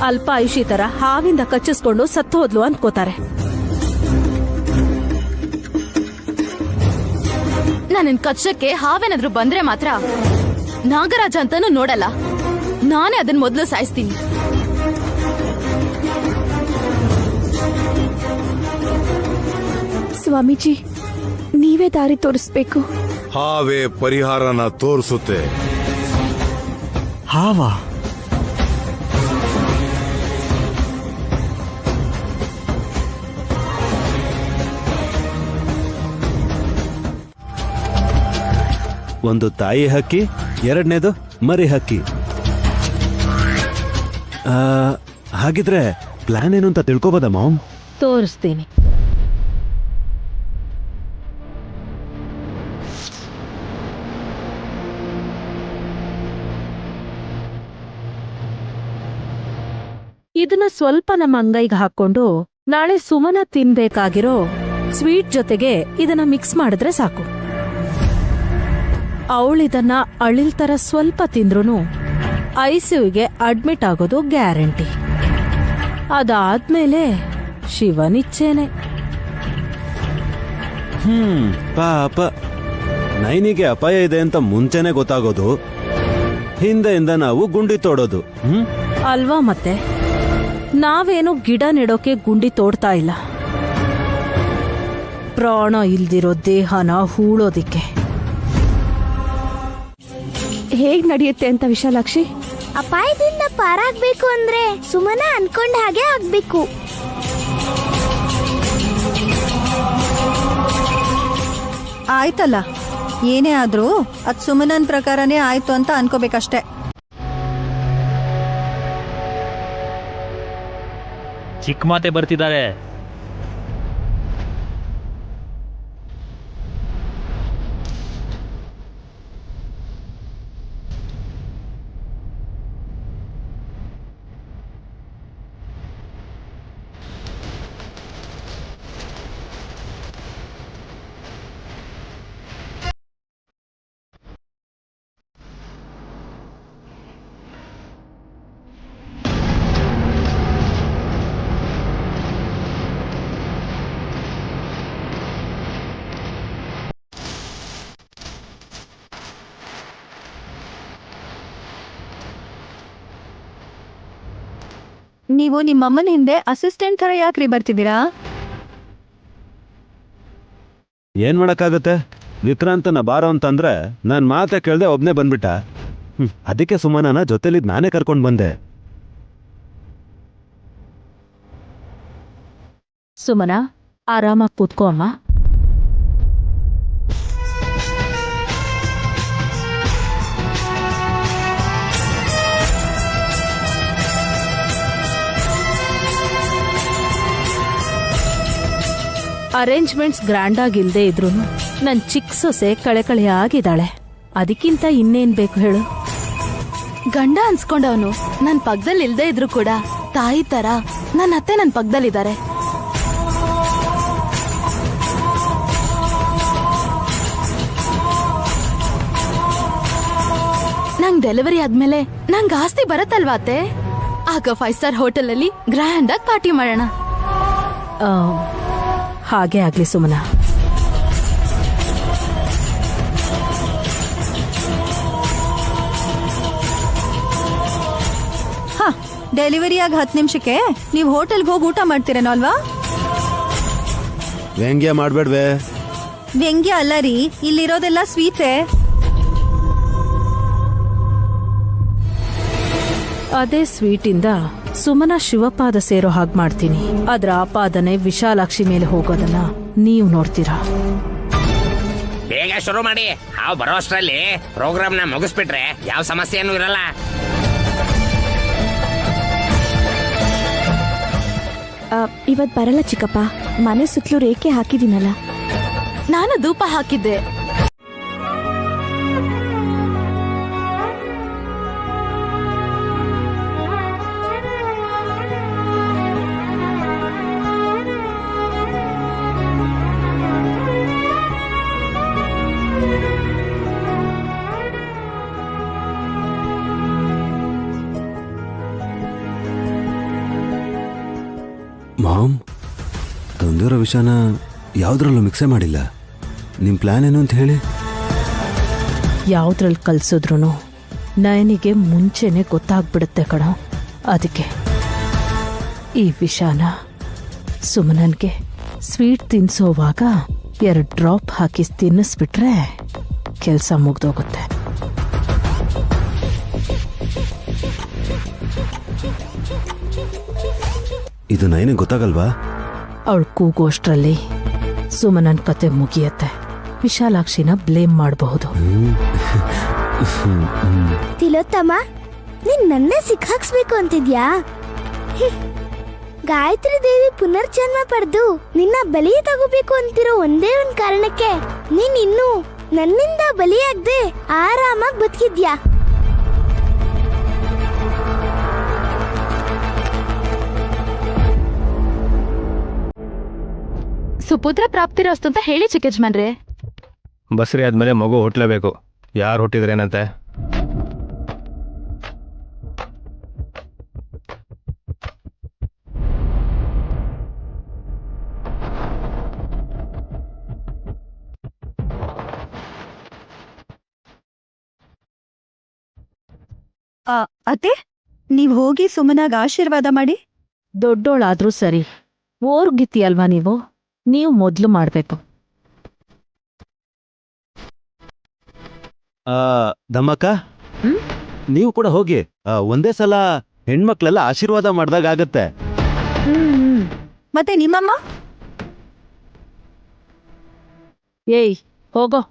S8: ಅಲ್ಪ ಆಯುಷಿ ತರ ಹಾವಿಂದ ಕಚ್ಚಿಸ್ಕೊಂಡು ಸತ್ತು ಹೋದ್ಲು ಅನ್ಕೋತಾರೆ.
S1: ನನ್ನ ಕಚ್ಚಕ್ಕೆ ಹಾವೇನಾದ್ರೂ ಬಂದ್ರೆ ಮಾತ್ರ ನಾಗರಾಜ ಅಂತಾನು ನೋಡಲ್ಲ. ನಾನೇ ಅದನ್ನ ಮೊದಲು ಸಾಯಿಸ್ತೀನಿ.
S3: ಸ್ವಾಮೀಜಿ, ನೀವೇ ದಾರಿ ತೋರಿಸ್ಬೇಕು.
S10: ಹಾವೇ ಪರಿಹಾರನ ತೋರಿಸುತ್ತೆ.
S5: ಹಾವಾ?
S2: ಒಂದು ತಾಯಿ ಹಕ್ಕಿ, 2ನೇದು ಮರಿ ಹಕ್ಕಿ. ಹಾಗಿದ್ರೆ ಪ್ಲಾನ್ ಏನು ಅಂತ ತಿಳ್ಕೊಬೋದಾ ಮಾಮ್?
S8: ತೋರಿಸ್ತೀನಿ. ಇದನ್ನ ಸ್ವಲ್ಪ ನಮ್ಮ ಅಂಗೈಗೆ ಹಾಕೊಂಡು ನಾಳೆ ಸುಮನ ತಿನ್ಬೇಕಾಗಿರೋ ಸ್ವೀಟ್ ಜೊತೆಗೆ ಇದನ್ನ ಮಿಕ್ಸ್ ಮಾಡಿದ್ರೆ ಸಾಕು. ಅವಳಿದನ್ನ ಅಳಿಲ್ ತರ ಸ್ವಲ್ಪ ತಿಂದ್ರೂ ಐಸಿಯುಗೆ ಅಡ್ಮಿಟ್ ಆಗೋದು ಗ್ಯಾರಂಟಿ. ಅದಾದ್ಮೇಲೆ ಶಿವನಿಚ್ಛೇನೆ.
S2: ಪಾಪ ನೈನಿಗೆ ಅಪಾಯ ಇದೆ ಅಂತ ಮುಂಚೆನೆ ಗೊತ್ತಾಗೋದು, ಹಿಂದೆಯಿಂದ ನಾವು ಗುಂಡಿ ತೋಡೋದು.
S8: ಅಲ್ವಾ? ಮತ್ತೆ ನಾವೇನು ಗಿಡ ನೆಡೋಕೆ ಗುಂಡಿ ತೋಡ್ತಾ ಇಲ್ಲ, ಪ್ರಾಣ ಇಲ್ದಿರೋ ದೇಹನ ಹೂಳೋದಿಕ್ಕೆ.
S3: ಹೇಗ್ ನಡೆಯುತ್ತೆ ಅಂತ ವಿಶಾಲಾಕ್ಷಿ?
S4: ಅಪಾಯದಿಂದ ಪಾರಾಗ್ಬೇಕು ಅಂದ್ರೆ ಸುಮನ ಅನ್ಕೊಂಡ ಹಾಗೆ ಆಗ್ಬೇಕು.
S7: ಆಯ್ತಲ್ಲ, ಏನೇ ಆದ್ರೂ ಅದ್ ಸುಮನನ್ ಪ್ರಕಾರನೇ ಆಯ್ತು ಅಂತ ಅನ್ಕೋಬೇಕಷ್ಟೆ.
S9: ಚಿಕ್ಕ ಮಾತೆ ಬರ್ತಿದ್ದಾರೆ.
S7: ನೀವು ನಿಮ್ಮಮ್ಮನ ಹಿಂದೆ ಅಸಿಸ್ಟೆಂಟ್ ತರ ಯಾಕ್ರಿ ಬರ್ತಿದ್ದೀರಾ?
S2: ಏನ್ ಮಾಡಕ್ಕಾಗತ್ತೆ, ವಿಕ್ರಾಂತನ ಬಾರೋ ಅಂತಂದ್ರೆ ನಾನ್ ಮಾತೆ ಕೇಳ್ದೆ ಒಬ್ನೇ ಬಂದ್ಬಿಟ್ಟ. ಅದಕ್ಕೆ ಸುಮನನ ಜೊತೆಲಿದ್ ನಾನೇ ಕರ್ಕೊಂಡ್ ಬಂದೆ.
S8: ಸುಮನ, ಆರಾಮಾಗಿ ಕೂತ್ಕೋ ಅಮ್ಮ. ಅರೇಂಜ್ಮೆಂಟ್ಸ್ ಗ್ರ್ಯಾಂಡ್ ಆಗಿಲ್ದೇ ಇದ್ರು ನನ್ ಚಿಕ್ಕ ಸೊಸೆ ಕಳೆಕಳೆಯಾಗಿದ್ದಾಳೆ. ಅದಕ್ಕಿಂತ ಇನ್ನೇನ್ ಬೇಕು ಹೇಳು?
S1: ಗಂಡ ಅನ್ಸ್ಕೊಂಡವನು ನನ್ ಪಕ್ಕದಲ್ಲಿ ಇಲ್ದೇ ಇದ್ರು ಕೂಡ ತಾಯಿ ತರ ನನ್ನ ಅತ್ತೆ ನನ್ ಪಕ್ಕದಲ್ಲಿದ್ದಾರೆ. ನಂಗ್ ಡೆಲಿವರಿ ಆದ್ಮೇಲೆ ನಂಗ್ ಆಸ್ತಿ ಬರತ್ತಲ್ವಾ ಅತ್ತೆ? ಆಗ 5 ಸ್ಟಾರ್ ಹೋಟೆಲ್ ಅಲ್ಲಿ ಗ್ರ್ಯಾಂಡ್ ಆಗಿ ಪಾರ್ಟಿ ಮಾಡೋಣ.
S8: ಹಾಗೆ ಆಗ್ಲಿ ಸುಮನ.
S7: ಡೆಲಿವರಿ ಆಗಿ 10 ನಿಮಿಷಕ್ಕೆ ನೀವು ಹೋಟೆಲ್ಗೆ ಹೋಗಿ ಊಟ ಮಾಡ್ತೀರೇನೋ ಅಲ್ವಾ?
S2: ವ್ಯಂಗ್ಯ ಮಾಡ್ಬೇಡ್ವೆ.
S7: ವ್ಯಂಗ್ಯ ಅಲ್ಲ ರೀ, ಇಲ್ಲಿರೋದೆಲ್ಲ ಸ್ವೀಟೇ.
S8: ಅದೇ ಸ್ವೀಟಿಂದ ಸುಮನ ಶಿವಪಾದ ಸೇರೋ ಹಾಗೆ ಮಾಡ್ತೀನಿ. ಅದ್ರ ಆಪಾದನೆ ವಿಶಾಲಾಕ್ಷಿ ಮೇಲೆ ಹೋಗೋದನ್ನ ನೀವು ನೋಡ್ತೀರಾ.
S6: ಬೇಗ ಶುರು ಮಾಡಿ, ಹಾವು ಬರೋ ಅಷ್ಟರಲ್ಲಿ ಪ್ರೋಗ್ರಾಮ್ನ ಮುಗಿಸ್ಬಿಟ್ರೆ ಯಾವ ಸಮಸ್ಯೆನೂ ಇರಲ್ಲ.
S3: ಇವತ್ ಬರಲ್ಲ ಚಿಕ್ಕಪ್ಪ, ಮನೆ ಸುತ್ತಲೂ ರೇಖೆ ಹಾಕಿದ್ದೀನಲ್ಲ.
S1: ನಾನು ಧೂಪ ಹಾಕಿದ್ದೆ.
S2: ಮಾಮ್, ತಂದಿರೋ ವಿಷಯನ ಯಾವ್ದ್ರಲ್ಲೂ ಮಿಕ್ಸೇ ಮಾಡಿಲ್ಲ. ನಿಮ್ ಪ್ಲಾನ್ ಏನು ಅಂತ ಹೇಳಿ?
S8: ಯಾವ್ದ್ರಲ್ಲಿ ಕಲ್ಸಿದ್ರು ನಯನಿಗೆ ಮುಂಚೆನೆ ಗೊತ್ತಾಗ್ಬಿಡುತ್ತೆ ಕಣ. ಅದಕ್ಕೆ ಈ ವಿಷಾನ ಸುಮನನ್ಗೆ ಸ್ವೀಟ್ ತಿನ್ಸೋವಾಗ 2 ಡ್ರಾಪ್ ಹಾಕಿ ತಿನ್ನಿಸ್ಬಿಟ್ರೆ ಕೆಲಸ ಮುಗ್ದೋಗುತ್ತೆ.
S2: ಇದು ನೈನಿಗೆ ಗೊತ್ತಾಗಲ್ವಾ?
S8: ಅವಳು ಕೂಗೋಷ್ಟ್ರಲ್ಲಿ ಸುಮನನ್ ಕತೆ ಮುಗಿಯತ್ತೆ. ವಿಶಾಲಾಕ್ಷಿನ ಬ್ಲೇಮ್ ಮಾಡಬಹುದು.
S4: ತಿಲೋತ್ತಮ, ನೀನ್ ನನ್ನೇ ಸಿಕ್ಕಾಕ್ಸ್ಬೇಕು ಅಂತಿದ್ಯಾ? ಗಾಯತ್ರಿ ದೇವಿ ಪುನರ್ಜನ್ಮ ಪಡೆದು ನಿನ್ನ ಬಲಿ ತಗೋಬೇಕು ಅಂತಿರೋ ಒಂದೇ ಒಂದ್ ಕಾರಣಕ್ಕೆ ನೀನ್ ಇನ್ನೂ ನನ್ನಿಂದ ಬಲಿಯಾಗದೆ ಆರಾಮಾಗಿ ಬದುಕಿದ್ಯಾ.
S1: ಸುಪುತ್ರ ಪ್ರಾಪ್ತಿರಸ್ತು ಅಂತ ಹೇಳಿ ಚಿಕ್ಕ ಯಜಮಾನ್ರೆ.
S11: ಬಸ್ರಿ ಆದ್ಮೇಲೆ ಮಗು ಹುಟ್ಟಲೇಬೇಕು. ಯಾರು ಹುಟ್ಟಿದ್ರೇನಂತೆ?
S7: ಅತ್ತೆ, ನೀವ್ ಹೋಗಿ ಸುಮನಾಗ ಆಶೀರ್ವಾದ ಮಾಡಿ.
S8: ದೊಡ್ಡೋಳಾದ್ರೂ ಸರಿ, ಓರ್ಗಿತಿ ಅಲ್ವಾ ನೀವು ಮೊದ್ಲು ಮಾಡ್ಬೇಕು.
S2: ದಮ್ಮಕ್ಕ, ನೀವು ಕೂಡ ಹೋಗಿ. ಒಂದೇ ಸಲ ಹೆಣ್ಮಕ್ಳೆಲ್ಲ ಆಶೀರ್ವಾದ ಮಾಡ್ದಾಗ ಆಗತ್ತೆ.
S7: ಮತ್ತೆ ನಿಮ್ಮಮ್ಮ?
S8: ಏಯ್ ಹೋಗೋ.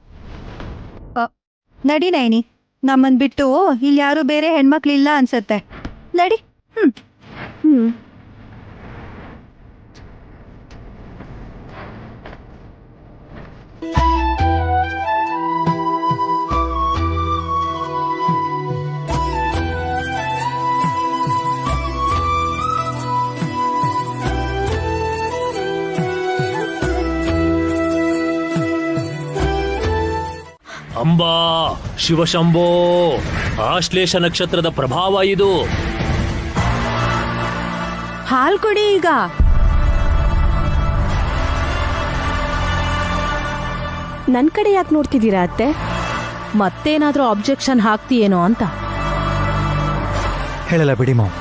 S7: ನಡಿ ನೈನಿ, ನಮ್ಮನ್ ಬಿಟ್ಟು ಇಲ್ಲಿ ಯಾರು ಬೇರೆ ಹೆಣ್ಮಕ್ಳಿಲ್ಲ ಅನ್ಸತ್ತೆ. ನಡಿ.
S9: ಅಂಬಾ ಶಿವಶಂಭೋ, ಆಶ್ಲೇಷ ನಕ್ಷತ್ರದ ಪ್ರಭಾವ ಇದು.
S3: ಹಾಲ್ ಕೊಡಿ ಈಗ. ನನ್ ಕಡೆ ಯಾಕೆ ನೋಡ್ತಿದ್ದೀರಾ ಅತ್ತೆ?
S8: ಮತ್ತೇನಾದ್ರೂ ಅಬ್ಜೆಕ್ಷನ್ ಹಾಕ್ತೀಯೇನೋ ಅಂತ.
S5: ಹೇಳಲ್ಲ ಬಿಡಿ ಮಾವ್.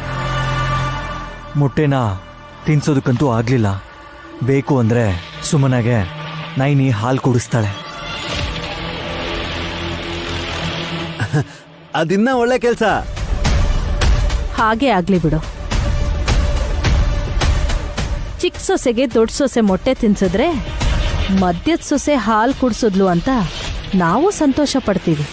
S5: ಮೊಟ್ಟೆನ ತಿನ್ಸೋದಕ್ಕಂತೂ ಆಗ್ಲಿಲ್ಲ. ಬೇಕು ಅಂದ್ರೆ ಸುಮನಾಗೆ ನೈನಿ ಹಾಲು ಕುಡಿಸ್ತಾಳೆ.
S2: ಅದಿನ್ನ ಒಳ್ಳೆ ಕೆಲ್ಸ.
S8: ಹಾಗೆ ಆಗ್ಲಿ ಬಿಡು. ಚಿಕ್ಕ ಸೊಸೆಗೆ ದೊಡ್ಡ ಸೊಸೆ ಮೊಟ್ಟೆ ತಿನ್ಸಿದ್ರೆ ಮದ್ಯದ ಸೊಸೆ ಹಾಲು ಕುಡ್ಸಿದ್ಲು ಅಂತ ನಾವು ಸಂತೋಷ ಪಡ್ತೀವಿ.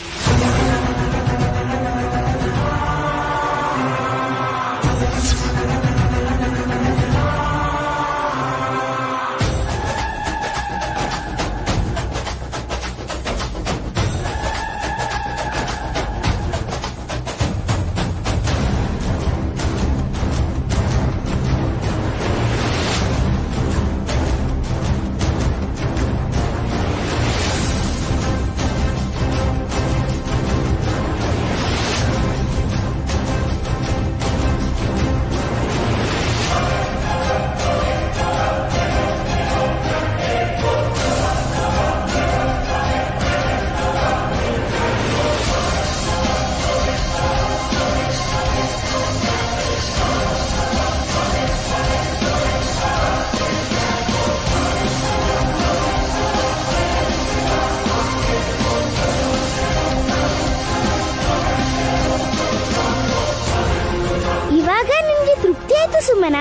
S4: ಇವಾಗ ನಿಮ್ಗೆ ತೃಪ್ತಿ ಆಯ್ತು ಸುಮನ?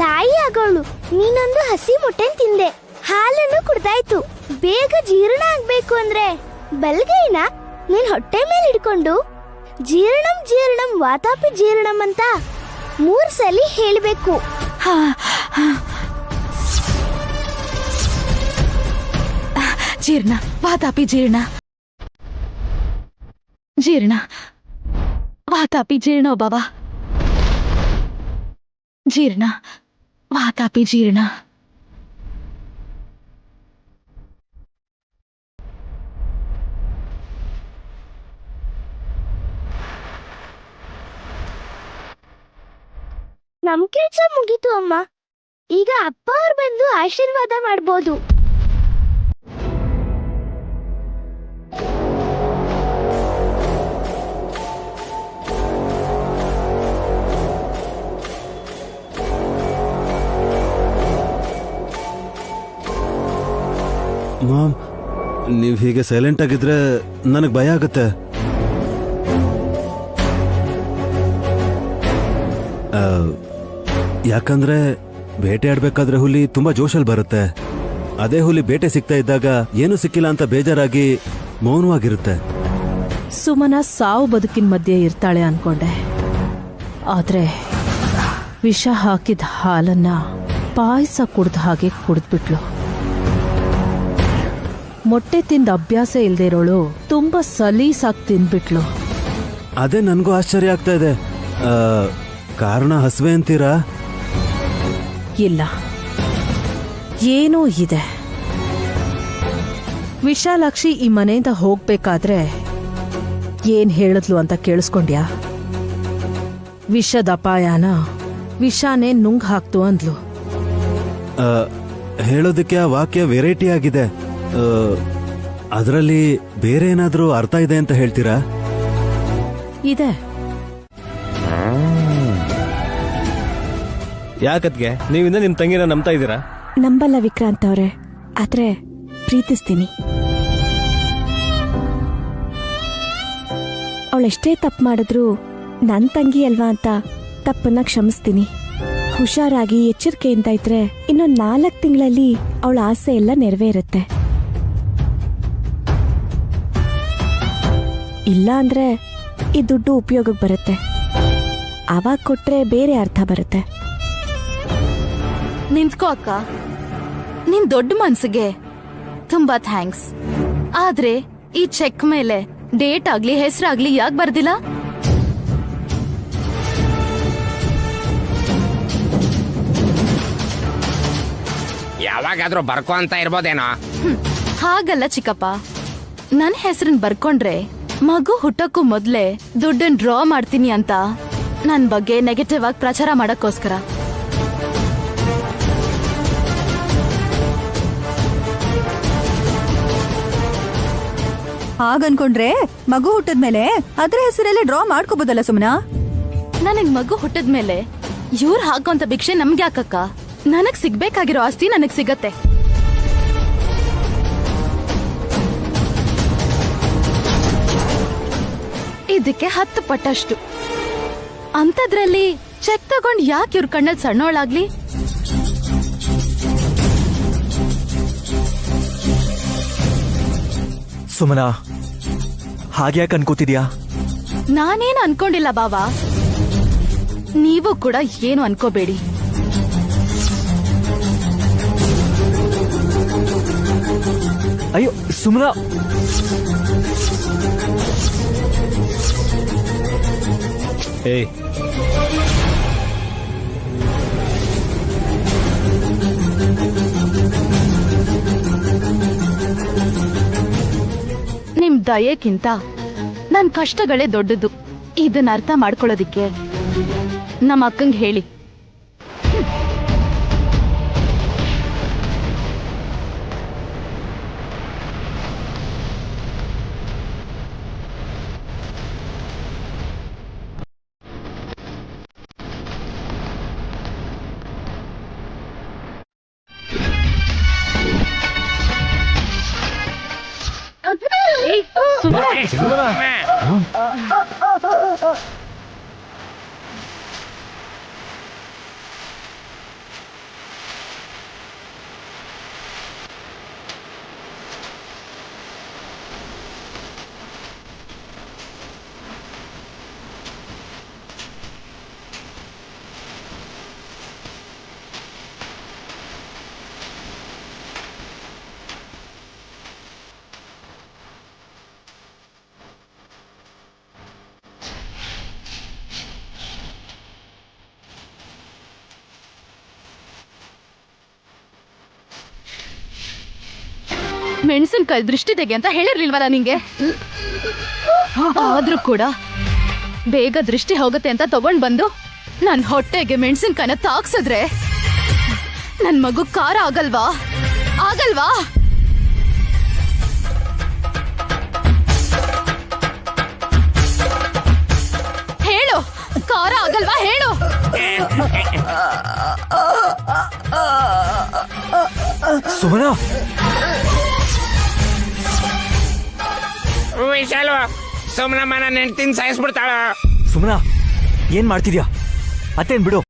S4: ತಾಯಿ ಆಗೋಳು, ನೀನೊಂದು ಹಸಿ ಮೊಟ್ಟೆ ತಿಂದೆ, ಹಾಲನ್ನು ಕುಡ್ದಾಯ್ತು. ಬೇಗ ಜೀರ್ಣ ಆಗ್ಬೇಕು ಅಂದ್ರೆ ಬಲ್ಗೈನ ನೀನ್ ಹೊಟ್ಟೆ ಮೇಲೆ ಹಿಡ್ಕೊಂಡು ಜೀರ್ಣಂ ಜೀರ್ಣಂ ವಾತಾಪಿ ಜೀರ್ಣಂ ಅಂತ 3 ಸಲ ಹೇಳ್ಬೇಕು.
S1: ಜೀರ್ಣ ವಾತಾಪಿ ಜೀರ್ಣ, ಜೀರ್ಣ ವಾತಾಪಿ ಜೀರ್ಣ ಬಾಬಾ, ಜೀರ್ಣ ವಾತಾಪಿ ಜೀರ್ಣ.
S4: ನಮ್ ಕೆಲ್ಸ ಮುಗೀತು ಅಮ್ಮ. ಈಗ ಅಪ್ಪ ಅವ್ರು ಬಂದು ಆಶೀರ್ವಾದ ಮಾಡ್ಬೋದು.
S2: ಮಾಮ್, ನೀವ್ ಹೀಗೆ ಸೈಲೆಂಟ್ ಆಗಿದ್ರೆ ನನಗೆ ಭಯ ಆಗುತ್ತೆ. ಯಾಕಂದ್ರೆ ಬೇಟೆ ಆಡ್ಬೇಕಾದ್ರೆ ಹುಲಿ ತುಂಬಾ ಜೋಶಲ್ಲಿ ಬರುತ್ತೆ. ಅದೇ ಹುಲಿ ಬೇಟೆ ಸಿಗ್ತಾ ಇದ್ದಾಗ ಏನು ಸಿಕ್ಕಿಲ್ಲ ಅಂತ ಬೇಜಾರಾಗಿ ಮೌನವಾಗಿರುತ್ತೆ.
S8: ಸುಮನ ಸಾವು ಬದುಕಿನ ಮಧ್ಯೆ ಇರ್ತಾಳೆ ಅನ್ಕೊಂಡೆ, ಆದ್ರೆ ವಿಷ ಹಾಕಿದ ಹಾಲನ್ನ ಪಾಯಸ ಕುಡ್ದ ಹಾಗೆ ಕುಡಿದ್ಬಿಟ್ಲು. ಮೊಟ್ಟೆ ತಿಂದ ಅಭ್ಯಾಸ ಇಲ್ದೇ ಇರೋಳು ತುಂಬಾ ಸಲೀಸಾಗಿ ತಿಂದ್ಬಿಟ್ಲು.
S2: ಅದೇ ನನಗೂ ಆಶ್ಚರ್ಯ ಆಗ್ತಾ ಇದೆ. ಕಾರಣ ಹಸುವೆ ಅಂತೀರಾ?
S8: ಇಲ್ಲ, ಏನೋ ಇದೆ. ವಿಶಾಲಾಕ್ಷಿ ಈ ಮನೆಯಿಂದ ಹೋಗ್ಬೇಕಾದ್ರೆ ಏನ್ ಹೇಳಿದ್ಲು ಅಂತ ಕೇಳಿಸ್ಕೊಂಡ್ಯಾ? ವಿಷದ ಅಪಾಯನ ವಿಷಾನೇ ನುಂಗ್ ಹಾಕ್ತು ಅಂದ್ಲು.
S2: ಹೇಳೋದಕ್ಕೆ ಆ ವಾಕ್ಯ ವೆರೈಟಿ ಆಗಿದೆ. ಅದರಲ್ಲಿ ಬೇರೆ ಏನಾದ್ರೂ ಅರ್ಥ ಇದೆ ಅಂತ ಹೇಳ್ತೀರಾ?
S8: ಇದೆ.
S11: ಯಾಕತ್ಗೆ ನೀವಿಂದ ನಿಮ್ ತಂಗಿನ ನಂಬ್ತಾ ಇದ್ದೀರಾ?
S3: ನಂಬಲ್ಲ ವಿಕ್ರಾಂತ್ ಅವ್ರೆ, ಆದ್ರೆ ಪ್ರೀತಿಸ್ತೀನಿ. ಅವಳೆಷ್ಟೇ ತಪ್ಪು ಮಾಡಿದ್ರು ನನ್ನ ತಂಗಿ ಅಲ್ವಾ ಅಂತ ತಪ್ಪನ್ನ ಕ್ಷಮಿಸ್ತೀನಿ. ಹುಷಾರಾಗಿ ಎಚ್ಚರಿಕೆಯಿಂದ ಇದ್ರೆ ಇನ್ನೊಂದು 4 ತಿಂಗಳಲ್ಲಿ ಅವಳ ಆಸೆ ಎಲ್ಲ ನೆರವೇರುತ್ತೆ. ಇಲ್ಲ ಅಂದ್ರೆ ಈ ದುಡ್ಡು ಉಪಯೋಗಕ್ಕೆ ಬರುತ್ತೆ. ಆವಾಗ ಕೊಟ್ರೆ ಬೇರೆ ಅರ್ಥ ಬರುತ್ತೆ.
S1: ನಿಂತ್ಕೋ ಅಕ್ಕ, ನಿನ್ ದೊಡ್ಡ ಮನ್ಸಿಗೆ ತುಂಬಾ ಥ್ಯಾಂಕ್ಸ್. ಆದ್ರೆ ಈ ಚೆಕ್ ಮೇಲೆ ಡೇಟ್ ಆಗ್ಲಿ ಹೆಸರಾಗ್ಲಿ ಯಾಕೆ ಬರ್ದಿಲ್ಲ?
S6: ಯಾವಾಗಾದ್ರೂ ಬರ್ಕೋ ಅಂತ ಇರ್ಬೋದೇನೋ.
S1: ಹಾಗಲ್ಲ ಚಿಕ್ಕಪ್ಪ, ನನ್ ಹೆಸರನ್ನ ಬರ್ಕೊಂಡ್ರೆ ಮಗು ಹುಟ್ಟಕ್ಕೂ ಮೊದ್ಲೇ ದುಡ್ಡನ್ ಡ್ರಾ ಮಾಡ್ತೀನಿ ಅಂತ ನನ್ ಬಗ್ಗೆ ನೆಗೆಟಿವ್ ಆಗಿ ಪ್ರಚಾರ ಮಾಡಕ್ಕೋಸ್ಕರ.
S7: ಹಾಗನ್ಕೊಂಡ್ರೆ ಮಗು ಹುಟ್ಟದ್ಮೇಲೆ ಅದ್ರ ಹೆಸರಲ್ಲೇ ಡ್ರಾ ಮಾಡ್ಕೋಬೋದಲ್ಲ ಸುಮನಾ?
S1: ನನಗ್ ಮಗು ಹುಟ್ಟದ್ಮೇಲೆ ಇವ್ರು ಹಾಕೋಂತ ಭಿಕ್ಷೆ ನಮ್ಗೆ ಯಾಕಕ್ಕ? ನನಗ್ ಸಿಗ್ಬೇಕಾಗಿರೋ ಆಸ್ತಿ ನನಗ್ ಸಿಗತ್ತೆ. ಇದಕ್ಕೆ 10 ಪಟ್ಟಷ್ಟು. ಅಂತದ್ರಲ್ಲಿ ಚೆಕ್ ತಗೊಂಡ್ ಯಾಕೆ ಇವ್ರ ಕಣ್ಣಲ್ಲಿ ಸಣ್ಣೋಳಾಗ್ಲಿ?
S5: ಸುಮನಾ, ಹಾಗ್ಯಾಕೆ ಅನ್ಕೋತಿದ್ಯಾ?
S1: ನಾನೇನು ಅನ್ಕೊಂಡಿಲ್ಲ ಬಾವಾ, ನೀವು ಕೂಡ ಏನು ಅನ್ಕೋಬೇಡಿ.
S5: ಅಯ್ಯೋ ಸುಮನಾ,
S11: ಏಯ್
S1: ನಿಮ್ ದಯೆಗಿಂತ ನನ್ ಕಷ್ಟಗಳೇ ದೊಡ್ಡದು. ಇದನ್ನ ಅರ್ಥ ಮಾಡ್ಕೊಳ್ಳೋದಿಕ್ಕೆ ನಮ್ಮ ಅಕ್ಕಂಗ್ ಹೇಳಿ. ಮೆಣಸಿನ್ಕಾಯಿ ದೃಷ್ಟಿ ತೆಗೆ ಅಂತ ಹೇಳಿರ್ಲಿಲ್ವಲ್ಲ ನಿಂಗೆ? ಆದ್ರೂ ಕೂಡ ಬೇಗ ದೃಷ್ಟಿ ಹೋಗುತ್ತೆ ಅಂತ ತಗೊಂಡ್ ಬಂದು ನನ್ ಹೊಟ್ಟೆಗೆ ಮೆಣಸಿನ್ಕಾಯಿನ ತಾಕ್ಸಿದ್ರೆ ನನ್ ಮಗು ಖಾರ ಆಗಲ್ವಾ? ಆಗಲ್ವಾ? ಹೇಳು, ಖಾರ ಆಗಲ್ವಾ? ಹೇಳು.
S5: ಸುಮನಾ,
S6: ವಿಶಾಲು, ಸುಮ್ನಮ್ಮನ ನೆಂಟಿನ ಸಾಯಿಸ್ಬಿಡ್ತಾಳ.
S5: ಸುಮನಾ, ಏನ್ ಮಾಡ್ತಿದ್ಯಾ? ಅತ್ತೇನ್ ಬಿಡು.